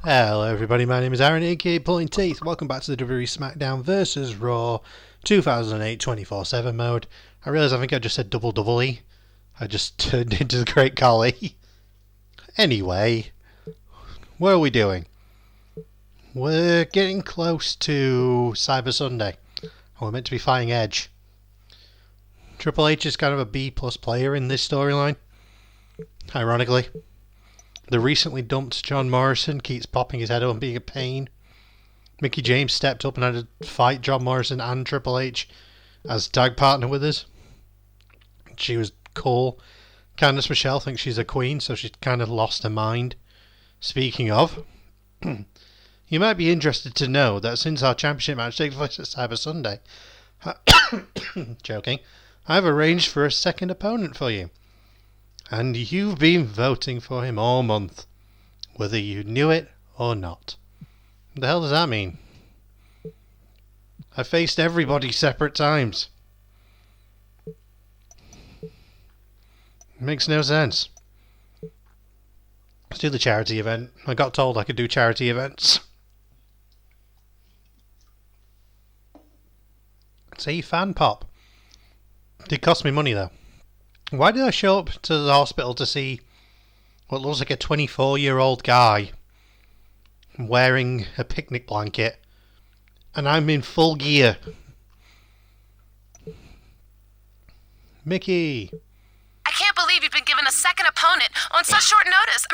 Hello everybody, my name is Aaron, AaronPullin'Teeth. Welcome back to the WWE Smackdown vs Raw 2008 24/7 mode. I realise I think I just said double E. I just turned into the Great Khali. Anyway, what are we doing? We're getting close to Cyber Sunday. We're meant to be fighting Edge. Triple H is kind of a B+ player in this storyline, ironically. The recently dumped John Morrison keeps popping his head up and being a pain. Mickie James stepped up and had to fight John Morrison and Triple H as tag partner with us. She was cool. Candice Michelle thinks she's a queen, so she's kind of lost her mind. Speaking of, you might be interested to know that since our championship match takes place at Cyber Sunday, joking, I've arranged for a second opponent for you. And you've been voting for him all month, whether you knew it or not. What the hell does that mean? I faced everybody separate times. Makes no sense. Let's do the charity event. I got told I could do charity events. See, fan pop. Did cost me money though. Why did I show up to the hospital to see what looks like a 24-year-old guy wearing a picnic blanket, and I'm in full gear? Mickie! I can't believe you've been given a second opponent on such short notice.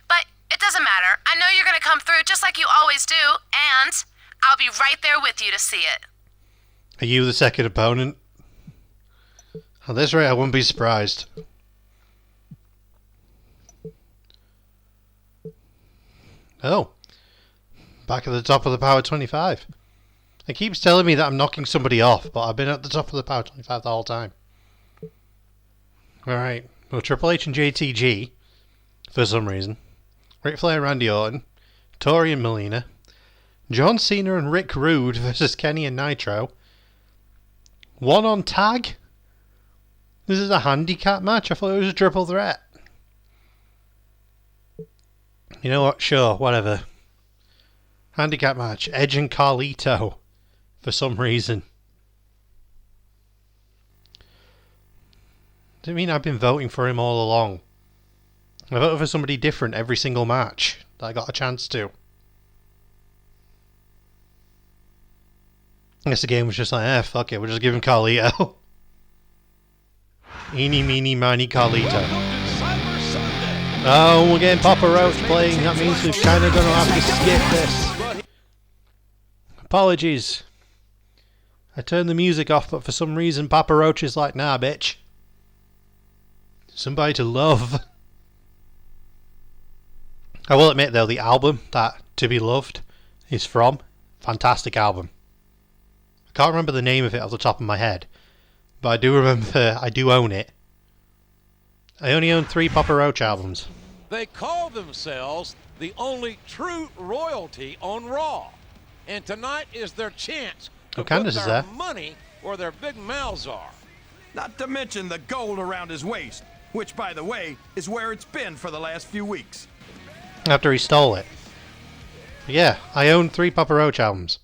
But it doesn't matter. I know you're going to come through just like you always do, and I'll be right there with you to see it. Are you the second opponent? At this rate, I wouldn't be surprised. Oh. Back at the top of the Power 25. It keeps telling me that I'm knocking somebody off, but I've been at the top of the Power 25 the whole time. Alright. Well, Triple H and JTG, for some reason. Ric Flair and Randy Orton. Tori and Melina. John Cena and Rick Rude versus Kenny and Nitro. One on tag? This is a handicap match? I thought it was a triple threat. You know what? Sure, whatever. Handicap match. Edge and Carlito. For some reason. Doesn't mean I've been voting for him all along. I voted for somebody different every single match that I got a chance to. I guess the game was just like, fuck it, we'll just give him Carlito. Eeny, meeny, miny, Carlito. Oh, we're getting Papa Roach playing. That means we're kind of going to have to skip this. Apologies. I turned the music off, but for some reason Papa Roach is like, nah, bitch. Somebody to love. I will admit, though, the album that To Be Loved is from, fantastic album. I can't remember the name of it off the top of my head, but I do remember I do own it. I only own 3 Papa Roach albums. They call themselves the only true royalty on Raw. And tonight is their chance to put their money where their big mouths are. Not to mention the gold around his waist, which, by the way, is where it's been for the last few weeks. After he stole it. But yeah, I own 3 Papa Roach albums.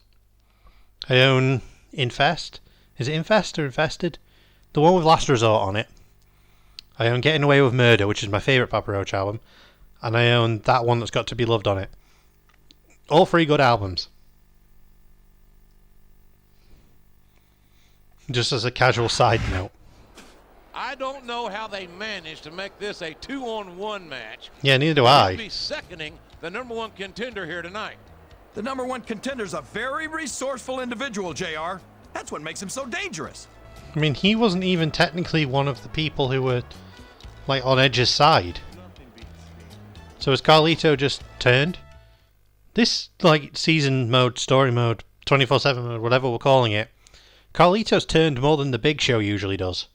I own Infest. Is it Infest or Infested? The one with Last Resort on it. I own Getting Away with Murder, which is my favourite Papa Roach album. And I own that one that's got To Be Loved on it. All 3 good albums. Just as a casual side note. I don't know how they managed to make this a 2-on-1 match. Yeah, neither do I. I'd be seconding the #1 contender here tonight. The #1 contender's a very resourceful individual, JR. That's what makes him so dangerous. I mean, he wasn't even technically one of the people who were, like, on Edge's side. So has Carlito just turned? This, like, season mode, story mode, 24/7 mode, whatever we're calling it, Carlito's turned more than the Big Show usually does.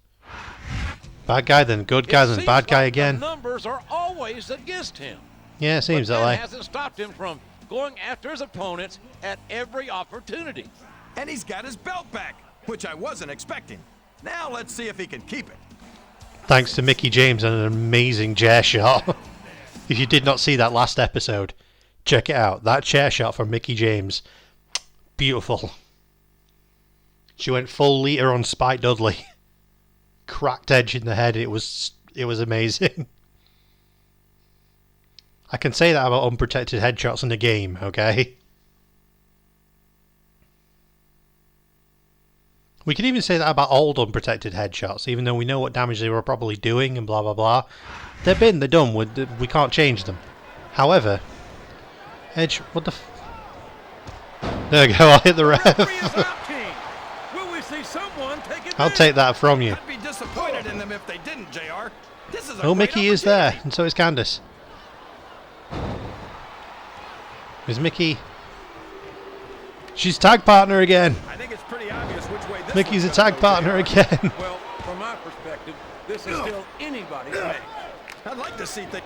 Bad guy, then good guy, then bad guy again. The numbers are always against him. Yeah, it seems that way. Hasn't stopped him from going after his opponents at every opportunity. And he's got his belt back, which I wasn't expecting. Now let's see if he can keep it. Thanks to Mickie James and an amazing chair shot. If you did not see that last episode, Check it out. That chair shot from Mickie James. Beautiful. She went full Lita on Spike Dudley. Cracked Edge in the head. It was amazing. I can say that about unprotected headshots in the game, okay? We can even say that about old unprotected headshots, even though we know what damage they were probably doing and blah blah blah. They're done. We can't change them. However, Edge, what the there we go, I'll hit the ref. I'll take that from you. I'd be disappointed in them if they didn't, JR. This is a Oh, great Mickie is there, opportunity. and so is Candice. Is Mickie... She's tag partner again. I think it's pretty obvious which way this Mickey's a one's gonna tag go, partner JR. again. Well, from my perspective, this is still anybody's match. I'd like to see things.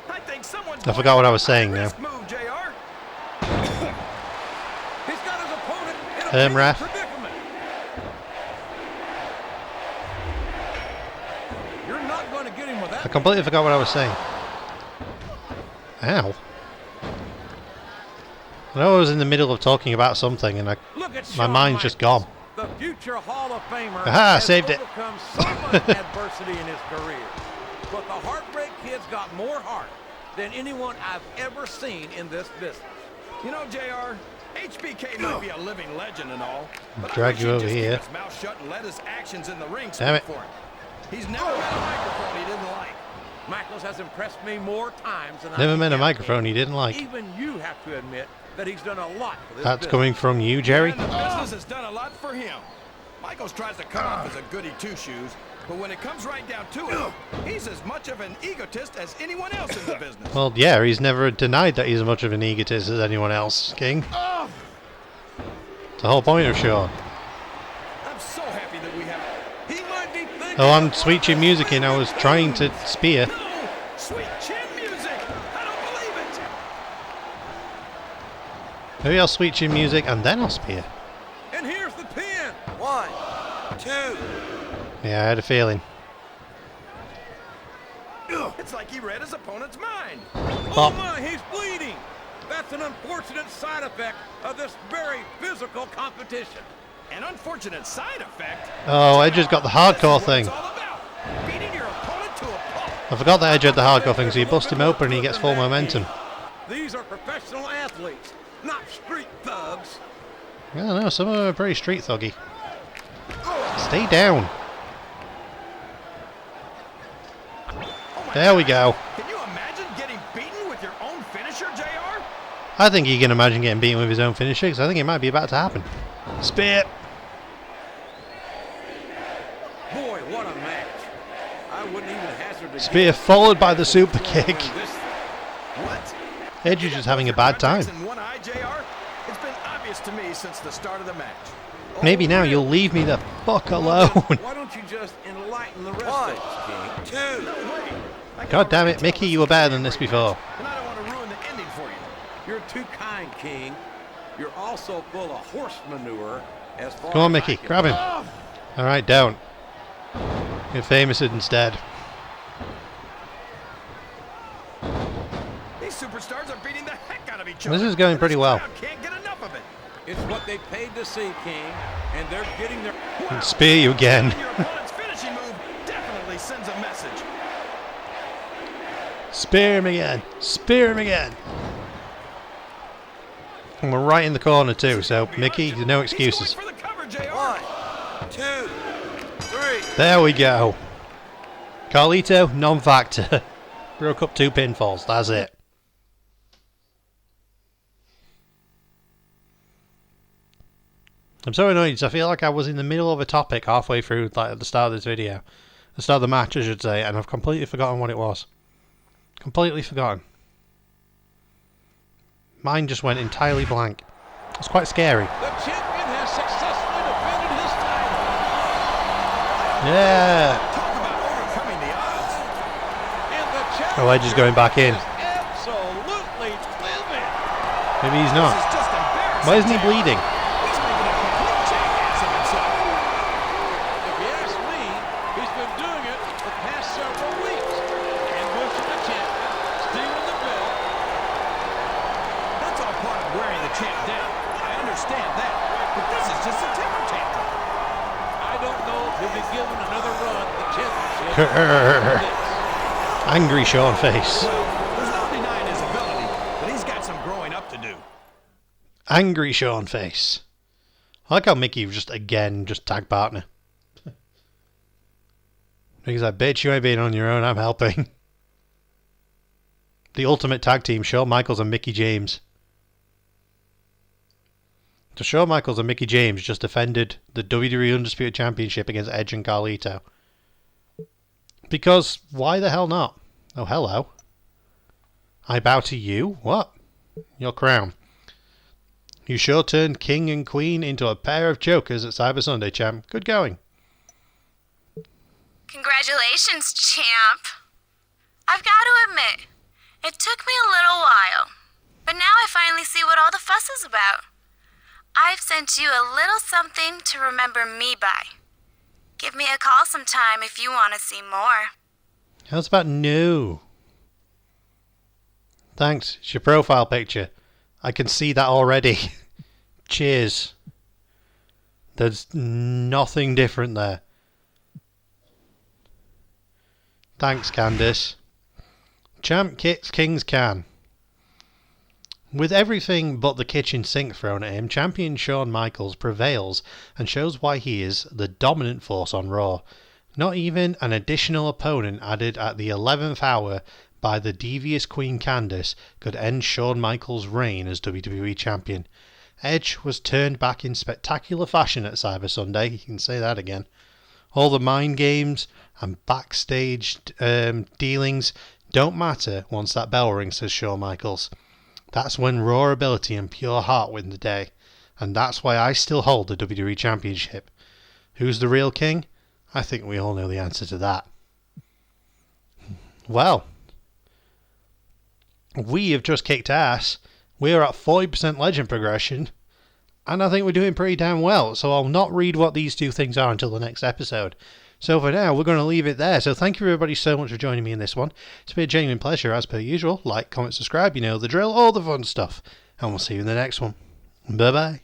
I think someone's I forgot what I was saying now. risk move, JR. He's got his opponent in a Ref. predicament. You're not going to get him with that. I completely forgot what I was saying. Ow. I know I was in the middle of talking about something and Look at my Shawn mind's just gone. Michaels, the future Hall of Famer. Aha, has saved it. overcome so much adversity in his career. But the Heartbreak Kid's got more heart than anyone I've ever seen in this business. You know, JR, HBK might be a living legend and all, but Drag I wish you he'd over just here. keep his mouth shut and let his actions in the ring Damn speak it. for him. He's never had a microphone he didn't like. Michaels has impressed me more times than Never I met a can microphone count. he didn't like. Even you have to admit that he's done a lot for this That's business. coming from you, Jerry. And the business has done a lot for him. Michaels tries to come off as a goody two-shoes, but when it comes right down to it, he's as much of an egotist as anyone else in the business. Well, yeah, he's never denied that he's as much of an egotist as anyone else, King. It's the whole point of Shawn. I'm so happy that we have... He might be thinking Oh, I'm sweet chin music in. I was trying to spear. No! Sweet chin music! I don't believe it! Maybe I'll sweet chin music and then I'll spear. And here's the pin. 1, 2. Yeah, I had a feeling. It's like he read his opponent's mind. Oh Pop. my, he's bleeding. That's an unfortunate side effect of this very physical competition. An unfortunate side effect. Oh, Edge has got the hardcore That's what thing. it's all about. Beating your opponent to a pulp. I forgot that Edge had the hardcore thing, so you bust him open and he gets full momentum. These are professional athletes, not street thugs. I don't know, some of them are pretty street thuggy. Stay down. There we go. Can you imagine getting beaten with your own finisher, JR? I think he can imagine getting beaten with his own finisher, because I think it might be about to happen. Spear. Boy, what a match. I wouldn't even hazard to Spear guess followed by the who's super gonna win kick. this thing. What? Edge is just having a bad time. In one eye, JR? It's been obvious to me since the start of the match. Maybe now you'll leave me the fuck alone. Why don't you just enlighten the rest 1, of us, King? 2. No way. I can God damn already it, tell Mickey, the you were better than story this before. And I don't want to ruin the ending for you. You're too kind, King. You're also full of horse manure as far Come on, as Mickey, I can- grab him. Oh, Alright, down. Get famous instead. These superstars are beating the heck out of each other. This is going and pretty this well. crowd can't get enough of it. it's what they paid to see, King, and they're getting their... Wow. Spear you again. Your opponent's finishing move definitely sends a message. Spear him again. Spear him again. And we're right in the corner too, so Mickey, no excuses. He's going for the cover, JR. 1, 2, 3. There we go. Carlito, non-factor. Broke up 2 pinfalls, that's it. I'm so annoyed because I feel like I was in the middle of a topic halfway through, like at the start of this video. The start of the match, I should say, and I've completely forgotten what it was. Completely forgotten. Mine just went entirely blank. It's quite scary. The champion has successfully defended his title. Yeah! Talk about overcoming the odds. And the champion Oh, Edge is going back in. is absolutely livid. Maybe he's This not. is just embarrassing. Why isn't he bleeding? He's making a complete jackass of himself. If you ask me, he's been doing it the past several weeks. Ambushing the champion, stealing the belt. just a temper tantrum. I don't know if he'll be given another run at the championship. Angry Shawn face. Well, there's no denying his ability, but he's got some growing up to do. Angry Shawn face. I like how Mickie was just tag partner. He's like, bitch, you ain't being on your own, I'm helping. The ultimate tag team, Shawn Michaels and Mickie James. So Shawn Michaels and Mickie James just defended the WWE Undisputed Championship against Edge and Carlito. Because why the hell not? Oh, hello. I bow to you? What? Your crown. You sure turned king and queen into a pair of jokers at Cyber Sunday, champ. Good going. Congratulations, champ. I've got to admit, it took me a little while, but now I finally see what all the fuss is about. I've sent you a little something to remember me by. Give me a call sometime if you want to see more. How's about no? Thanks. It's your profile picture. I can see that already. Cheers. There's nothing different there. Thanks, Candice. Champ kicks Kings can. With everything but the kitchen sink thrown at him, champion Shawn Michaels prevails and shows why he is the dominant force on Raw. Not even an additional opponent added at the 11th hour by the devious Queen Candice could end Shawn Michaels' reign as WWE Champion. Edge was turned back in spectacular fashion at Cyber Sunday, you can say that again. All the mind games and backstage dealings don't matter once that bell rings, says Shawn Michaels. That's when raw ability and pure heart win the day, and that's why I still hold the WWE Championship. Who's the real king? I think we all know the answer to that. Well, we have just kicked ass. We're at 40% legend progression, and I think we're doing pretty damn well, so I'll not read what these two things are until the next episode. So for now, we're going to leave it there. So thank you everybody so much for joining me in this one. It's been a genuine pleasure as per usual. Like, comment, subscribe, you know the drill, all the fun stuff. And we'll see you in the next one. Bye bye.